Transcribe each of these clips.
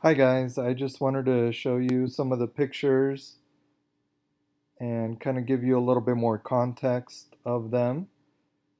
Hi guys, I just wanted to show you some of the pictures and kind of give you a little bit more context of them,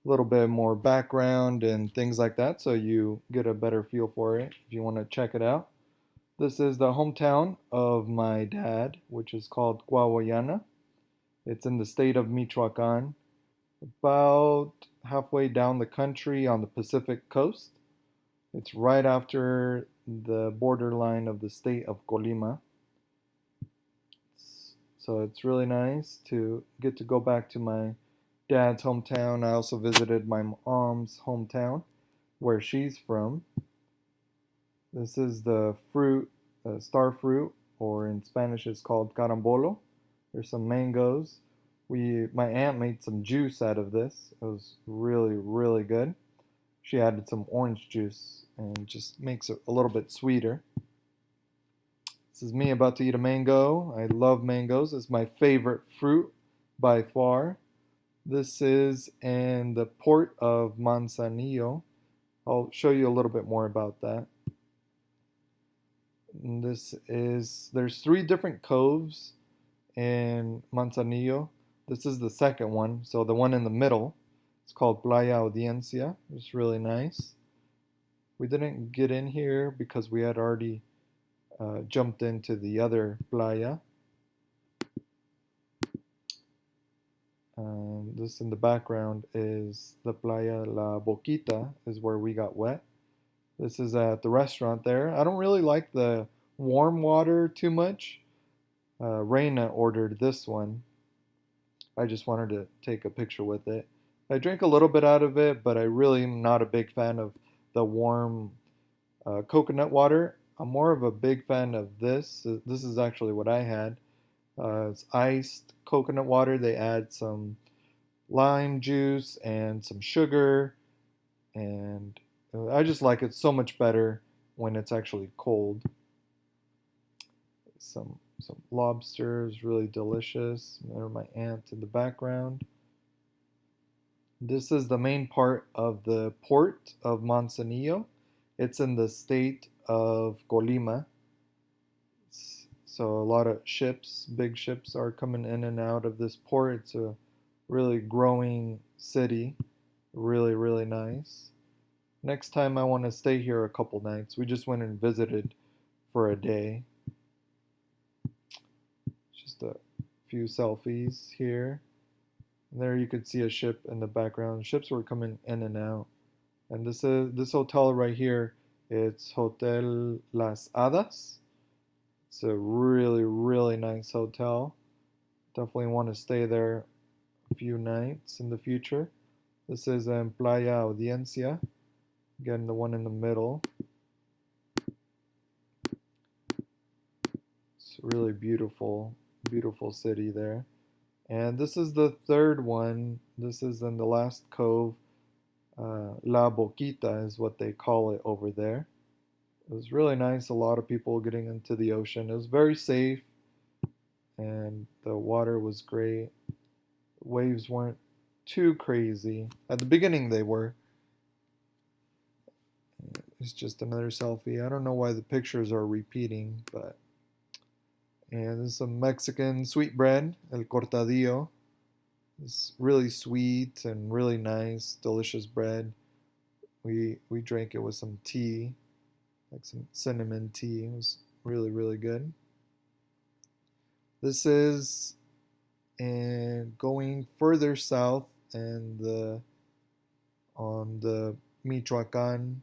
a little bit more background and things like that so you get a better feel for it if you want to check it out. This is the hometown of my dad, which is called Guaguayana. It's in the state of Michoacan, about halfway down the country on the Pacific coast. It's right after the borderline of the state of Colima. So it's really nice to get to go back to my dad's hometown. I also visited my mom's hometown, where she's from. This is the fruit, star fruit, or in Spanish it's called carambolo. There's some mangoes. My aunt made some juice out of this. It was really, really good. She added some orange juice and just makes it a little bit sweeter. This is me about to eat a mango. I love mangoes. It's my favorite fruit by far. This is in the port of Manzanillo. I'll show you a little bit more about that. There's three different coves in Manzanillo. This is the second one, so the one in the middle. It's called Playa Audiencia. It's really nice. We didn't get in here because we had already jumped into the other playa. This in the background is the Playa La Boquita, is where we got wet. This is at the restaurant there. I don't really like the warm water too much. Reina ordered this one. I just wanted to take a picture with it. I drank a little bit out of it, but I really am not a big fan of the warm coconut water. I'm more of a big fan of this. This is actually what I had. It's iced coconut water. They add some lime juice and some sugar, and I just like it so much better when it's actually cold. Some lobster is really delicious. There's my aunt in the background. This is the main part of the port of Manzanillo. It's in the state of Colima. So a lot of ships, big ships, are coming in and out of this port. It's a really growing city. Really, really nice. Next time I want to stay here a couple nights. We just went and visited for a day. Just a few selfies here. And there you could see a ship in the background. Ships were coming in and out. And this hotel right here. It's Hotel Las Hadas. It's a really, really nice hotel. Definitely want to stay there a few nights in the future. This is in Playa Audiencia. Again, the one in the middle. It's really beautiful, beautiful city there. And this is the third one. This is in the last cove. La Boquita is what they call it over there. It was really nice. A lot of people getting into the ocean. It was very safe, and the water was great. Waves weren't too crazy. At the beginning, they were. It's just another selfie. I don't know why the pictures are repeating, but. And this is some Mexican sweetbread, el cortadillo. It's really sweet and really nice, delicious bread. We drank it with some tea, like some cinnamon tea. It was really, really good. This is going further south and on the Michoacan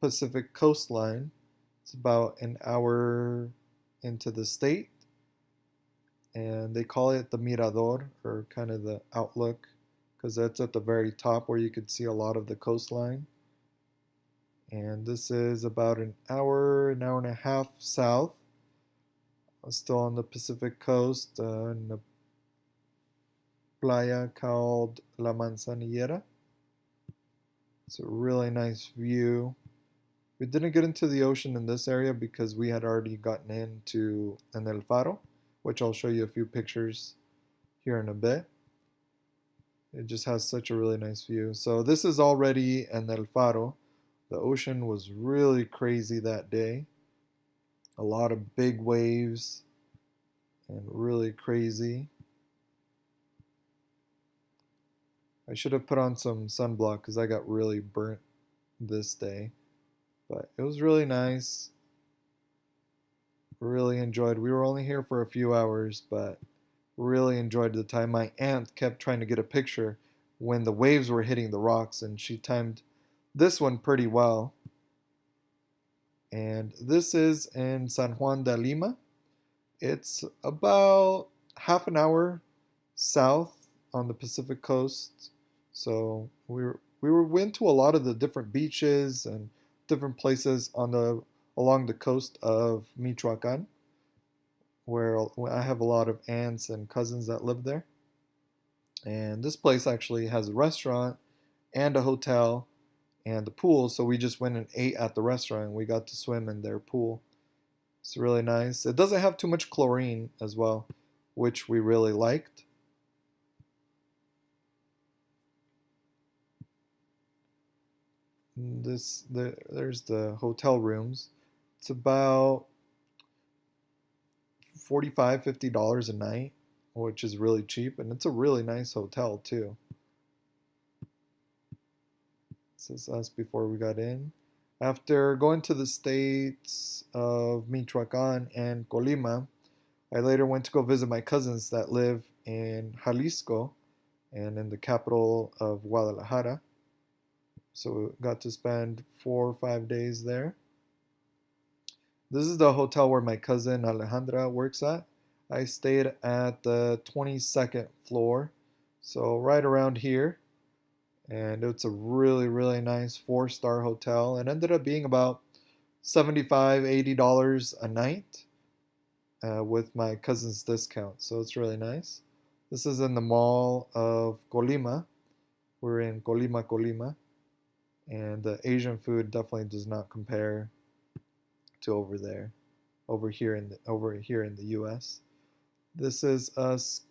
Pacific coastline. It's about an hour into the state, and they call it the Mirador, or kind of the outlook, because that's at the very top where you could see a lot of the coastline. And this is about an hour and a half south, still on the Pacific coast, in a playa called La Manzanillera. It's a really nice view. We didn't get into the ocean in this area because we had already gotten into an El Faro, which I'll show you a few pictures here in a bit. It just has such a really nice view. So this is already an El Faro. The ocean was really crazy that day. A lot of big waves and really crazy. I should have put on some sunblock because I got really burnt this day. But it was really nice. Really enjoyed. We were only here for a few hours, but really enjoyed the time. My aunt kept trying to get a picture when the waves were hitting the rocks, and she timed this one pretty well. And this is in San Juan de Lima. It's about half an hour south on the Pacific coast. So we went to a lot of the different beaches and different places on the along the coast of Michoacan, where I have a lot of aunts and cousins that live there. And this place actually has a restaurant and a hotel and the pool. So we just went and ate at the restaurant. And we got to swim in their pool. It's really nice. It doesn't have too much chlorine as well, which we really liked. There's the hotel rooms. It's about 45-50 dollars a night, which is really cheap, and it's a really nice hotel too. This is us before we got in. After going to the states of Michoacan and Colima, I later went to go visit my cousins that live in Jalisco and in the capital of Guadalajara. So we got to spend 4 or 5 days there. This is the hotel where my cousin Alejandra works at. I stayed at the 22nd floor, so right around here. And it's a really, really nice 4-star hotel. It ended up being about $75-80 a night with my cousin's discount, so it's really nice. This is in the mall of Colima. We're in Colima, Colima. And the Asian food definitely does not compare to over there, over here in the U.S. This is us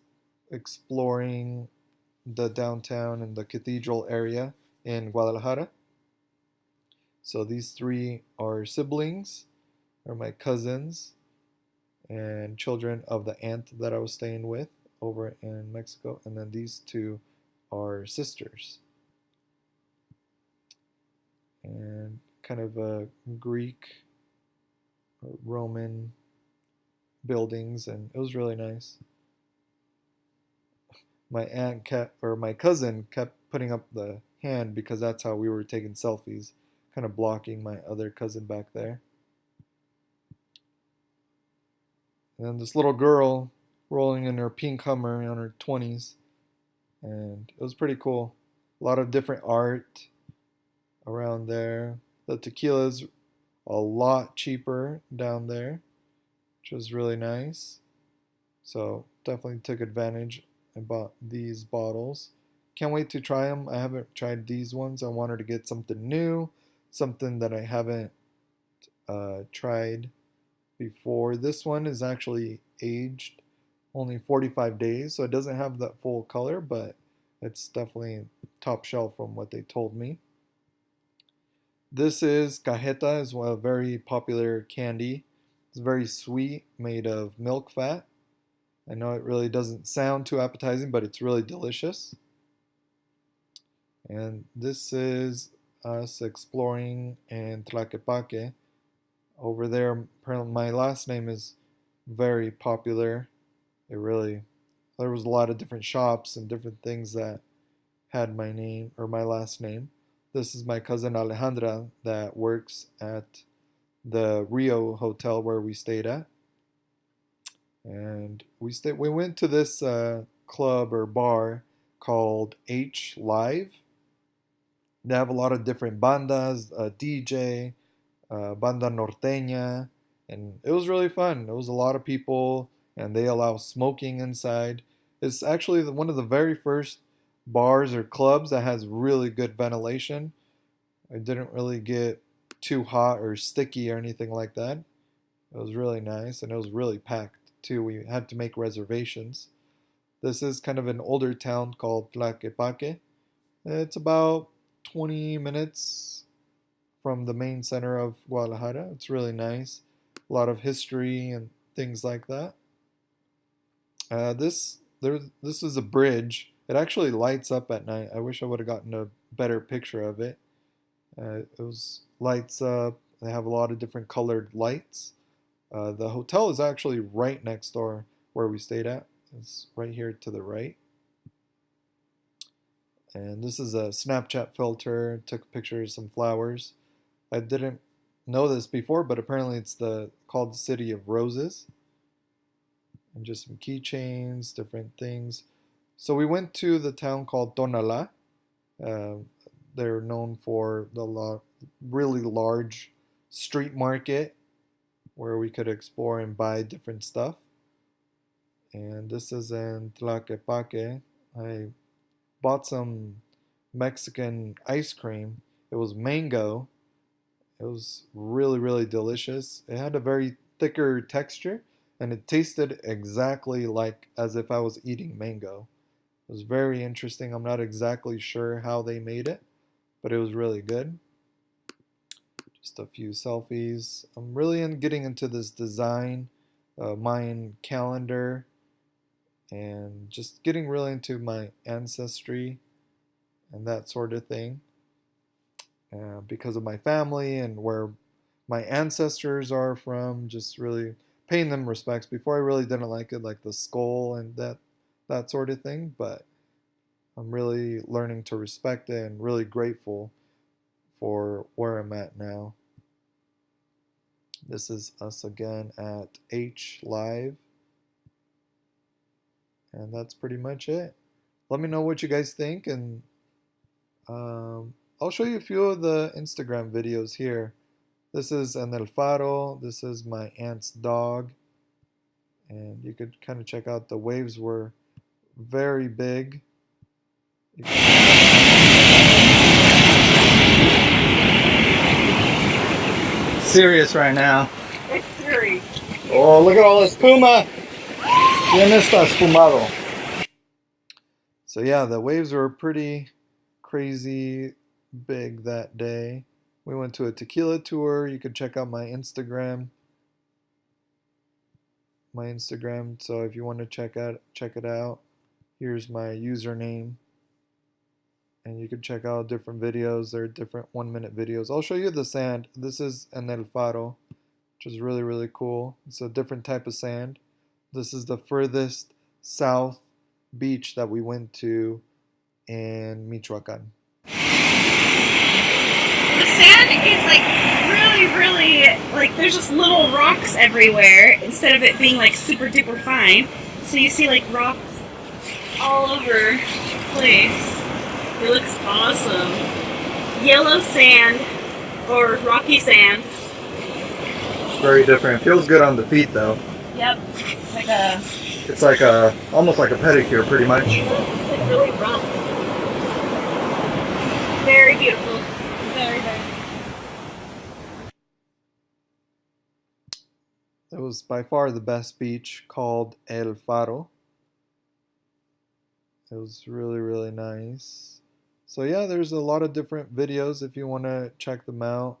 exploring the downtown and the cathedral area in Guadalajara. So these three are siblings, are my cousins, and children of the aunt that I was staying with over in Mexico, and then these two are sisters. And kind of a Greek or Roman buildings, and it was really nice. My cousin kept putting up the hand because that's how we were taking selfies, kind of blocking my other cousin back there. And then this little girl rolling in her pink Hummer in her 20s, and it was pretty cool. A lot of different art around there. The tequila's a lot cheaper down there, which was really nice. So definitely took advantage and bought these bottles. Can't wait to try them. I haven't tried these ones. I wanted to get something new, something that I haven't tried before. This one is actually aged only 45 days, so it doesn't have that full color, but it's definitely top shelf from what they told me. This is cajeta, is a very popular candy. It's very sweet, made of milk fat. I know it really doesn't sound too appetizing, but it's really delicious. And this is us exploring in Tlaquepaque. Over there, my last name is very popular. There was a lot of different shops and different things that had my name or my last name. This is my cousin Alejandra that works at the Rio Hotel where we stayed at. And we went to this club or bar called H Live. They have a lot of different bandas, DJ, banda norteña, and it was really fun. It was a lot of people, and they allow smoking inside. It's actually one of the very first bars or clubs that has really good ventilation. It didn't really get too hot or sticky or anything like that. It was really nice, and it was really packed too. We had to make reservations. This is kind of an older town called Tlaquepaque. It's about 20 minutes from the main center of Guadalajara. It's really nice. a lot of history and things like that. This is a bridge. It actually lights up at night. I wish I would have gotten a better picture of it. It was lights up. They have a lot of different colored lights. The hotel is actually right next door where we stayed at. It's right here to the right. And this is a Snapchat filter. Took a picture of some flowers. I didn't know this before, but apparently it's called the City of Roses. And just some keychains, different things. So we went to the town called Tonalá. They're known for the really large street market where we could explore and buy different stuff. And this is in Tlaquepaque. I bought some Mexican ice cream. It was mango. It was really, really delicious. It had a very thicker texture and it tasted exactly like as if I was eating mango. It was very interesting. I'm not exactly sure how they made it, but it was really good. Just a few selfies. I'm really getting into this design, Mayan calendar, and just getting really into my ancestry and that sort of thing. Because of my family and where my ancestors are from, just really paying them respects. Before I really didn't like it, like the skull and that sort of thing, but I'm really learning to respect it and really grateful for where I'm at now. This is us again at H Live, and that's pretty much it. Let me know what you guys think, and I'll show you a few of the Instagram videos here. This is an El Faro. This is my aunt's dog. And you could kind of check out the waves were very big. Serious right now. It's serious. Oh, look at all this puma. ¿Quién está espumado? So yeah, the waves were pretty crazy big that day. We went to a tequila tour. You could check out my Instagram. So if you want to check it out. Here's my username. And you can check out different videos. They're different 1-minute videos. I'll show you the sand. This is an El Faro, which is really, really cool. It's a different type of sand. This is the furthest south beach that we went to in Michoacan. The sand is like really, like there's just little rocks everywhere instead of it being like super duper fine. So you see like rocks all over the place. It looks awesome. Yellow sand or rocky sand. Very different. It feels good on the feet though. Yep. It's like almost like a pedicure pretty much. It's like really rough. Very beautiful. Very, very. It was by far the best beach, called El Faro. It was really, really nice. So yeah, there's a lot of different videos if you want to check them out.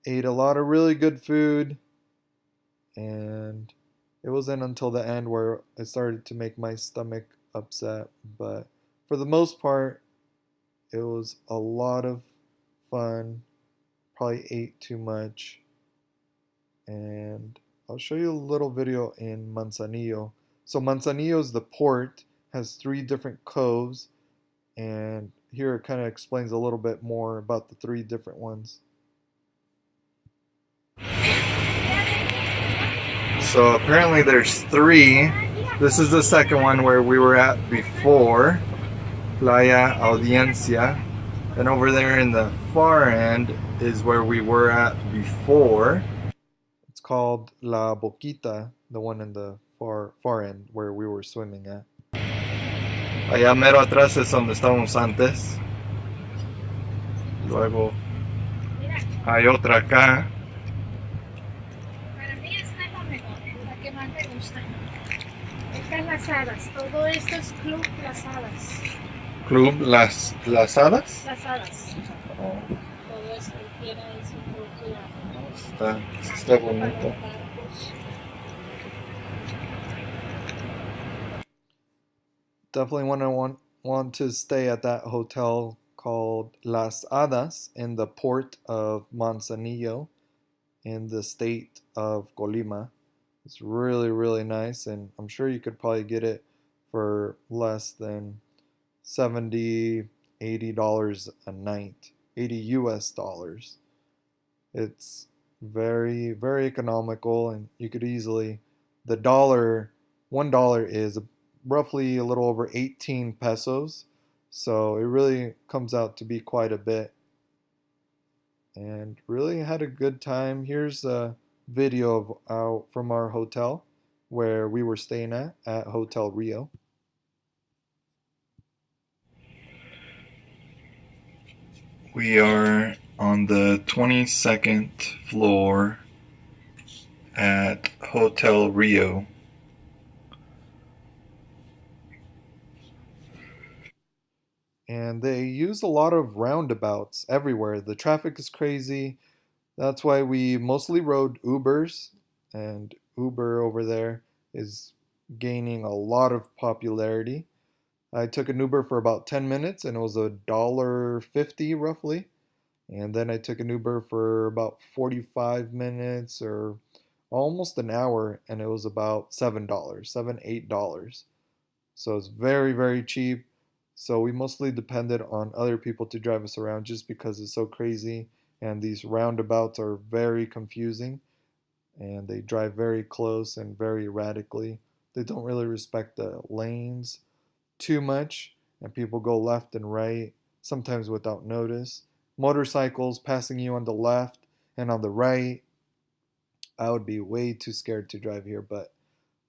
Ate a lot of really good food, and it wasn't until the end where it started to make my stomach upset, but for the most part, it was a lot of fun. Probably ate too much. And I'll show you a little video in Manzanillo. So Manzanillo is the port, has 3 different coves, and here it kind of explains a little bit more about the 3 different ones. So apparently there's 3. This is the second one where we were at before, Playa Audiencia. And over there in the far end is where we were at before. It's called La Boquita, the one in the far end where we were swimming at. Allá mero atrás es donde estábamos antes. Luego hay otra acá. Para mí esta es la mejor, la que más me gusta. Estas las hadas, todo esto es Club Las Hadas. Club Las Hadas. Las Hadas. Todo esto tiene su propia. Está bonito. Definitely want to stay at that hotel called Las Hadas in the port of Manzanillo in the state of Colima. It's really, really nice, and I'm sure you could probably get it for less than 70, $80 a night, 80 US dollars. It's very, very economical, and you could easily, the dollar, $1 is roughly a little over 18 pesos. So it really comes out to be quite a bit, and really had a good time. Here's a video of from our hotel where we were staying at Hotel Rio. We are on the 22nd floor at Hotel Rio. And they use a lot of roundabouts everywhere. The traffic is crazy. That's why we mostly rode Ubers, and Uber over there is gaining a lot of popularity. I took an Uber for about 10 minutes and it was $1.50 roughly. And then I took an Uber for about 45 minutes or almost an hour and it was about $7, $8. So it's very, very cheap. So we mostly depended on other people to drive us around just because it's so crazy and these roundabouts are very confusing and they drive very close and very erratically. They don't really respect the lanes too much and people go left and right, sometimes without notice. Motorcycles passing you on the left and on the right. I would be way too scared to drive here, but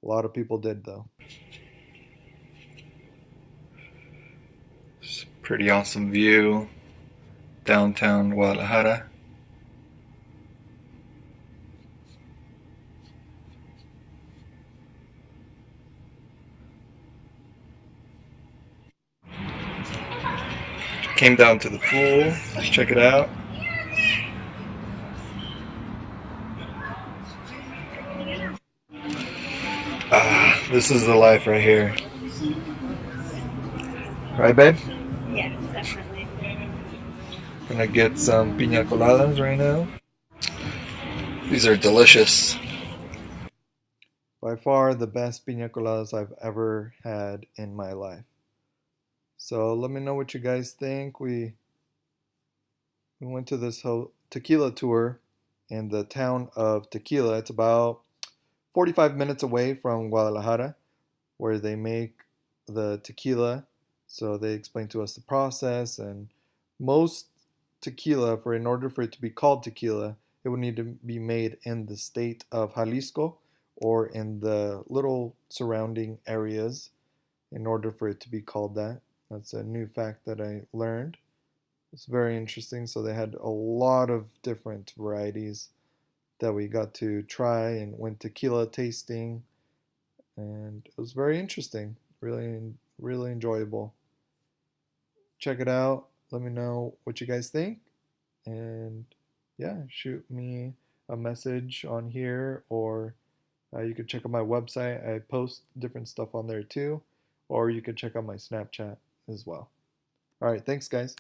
a lot of people did though. It's a pretty awesome view. Downtown Guadalajara. Came down to the pool. Let's check it out. Ah, this is the life right here. Right, babe? Yes, definitely. Gonna get some piña coladas right now. These are delicious. By far the best piña coladas I've ever had in my life. So let me know what you guys think. We went to this tequila tour in the town of Tequila. It's about 45 minutes away from Guadalajara, where they make the tequila. So they explained to us the process, and most tequila, for in order for it to be called tequila, it would need to be made in the state of Jalisco or in the little surrounding areas in order for it to be called that. That's a new fact that I learned. It's very interesting. So they had a lot of different varieties that we got to try and went tequila tasting, and it was very interesting. Really, really enjoyable. Check it out. Let me know what you guys think, and yeah, shoot me a message on here, or you could check out my website. I post different stuff on there too, or you could check out my Snapchat as well. All right, thanks, guys.